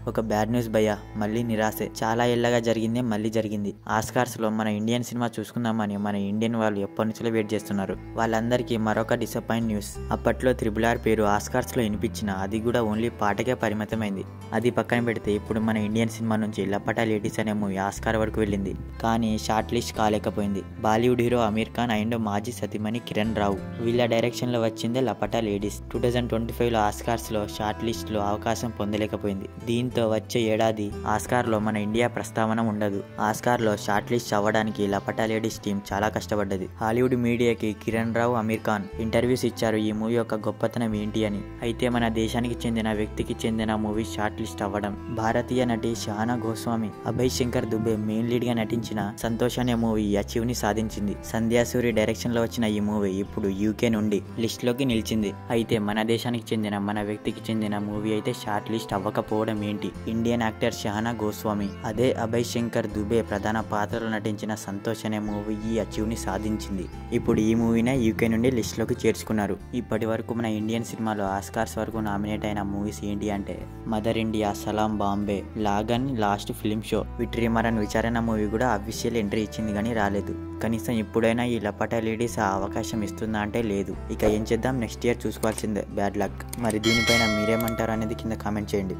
ఒక bad news భయ్యా, మళ్ళీ నిరాశే. చాలా ఏళ్ళగా జరిగిందే మళ్ళీ జరిగింది. ఆస్కార్స్ లో మన ఇండియన్ సినిమా చూసుకుందామని మన ఇండియన్ వాళ్ళు ఎప్పటి నుంచో వెయిట్ చేస్తున్నారు. వాళ్ళందరికీ మరొక డిసప్పాయింట్ న్యూస్. అప్పట్లో RRR పేరు ఆస్కార్స్ లో వినిపించిన అది కూడా ఓన్లీ పాటకే పరిమితమైంది. అది పక్కన పెడితే ఇప్పుడు మన ఇండియన్ సినిమా నుంచి లపటా లేడీస్ అనే మూవీ ఆస్కార్ వరకు వెళ్ళింది, కానీ షార్ట్ లిస్ట్ కాలేకపోయింది. Bollywood hero Aamir Khan and మాజీ సతీమణి కిరణ్ రావు వీళ్ళ డైరెక్షన్ లో వచ్చిందే లపటా లేడీస్. 2025 లో ఆస్కార్స్ లో షార్ట్ లిస్ట్ లో అవకాశం పొందలేకపోయింది. దీంతో వచ్చే ఏడాది ఆస్కార్ లో మన ఇండియా ప్రస్తావన ఉండదు. ఆస్కార్ లో షార్ట్ లిస్ట్ అవ్వడానికి లపటా లేడీస్ టీం చాలా కష్టపడ్డది. హాలీవుడ్ మీడియాకి కిరణ్ రావు, అమీర్ ఖాన్ ఇంటర్వ్యూస్ ఇచ్చారు ఈ మూవీ యొక్క గొప్పతనం ఏంటి అని. అయితే మన దేశానికి చెందిన వ్యక్తికి చెందిన మూవీ షార్ట్ లిస్ట్ అవ్వడం. భారతీయ నటి షహానా గోస్వామి, అభయ్ శంకర్ దుబే మెయిన్ లీడ్ గా నటించిన సంతోష్ అనే మూవీ అచీవ్ ని సాధించింది. సంధ్యా సూరి డైరెక్షన్ లో వచ్చిన ఈ మూవీ ఇప్పుడు UK నుండి లిస్ట్ లోకి నిలిచింది. అయితే మన దేశానికి చెందిన మన వ్యక్తికి చెందిన మూవీ అయితే షార్ట్ లిస్ట్ అవ్వకపోవడం ఏంటి? ఇండియన్ యాక్టర్ షహానా గోస్వామి, అదే అభయ్ శంకర్ దుబే ప్రధాన పాత్రలో నటించిన సంతోష్ అనే మూవీ ఈ అచీవ్ ని సాధించింది. ఇప్పుడు ఈ మూవీనే UK నుండి లిస్ట్ లోకి చేర్చుకున్నారు. ఇప్పటి వరకు మన ఇండియన్ సినిమాలో ఆస్కార్స్ వరకు నామినేట్ అయిన మూవీస్ ఏంటి అంటే mother India, Salaam Bombay, Lagaan, last film show, Vetrimaaran Visaranai movie కూడా అఫీషియల్ ఎంట్రీ ఇచ్చింది కానీ రాలేదు. కనీసం ఇప్పుడైనా ఈ లపటా లేడీస్ ఆ అవకాశం ఇస్తుందా అంటే లేదు. ఇక ఏం చేద్దాం, నెక్స్ట్ ఇయర్ చూసుకోవాల్సిందే. Bad luck. మరి దీనిపైన మీరేమంటారు అనేది కింద కామెంట్ చేయండి.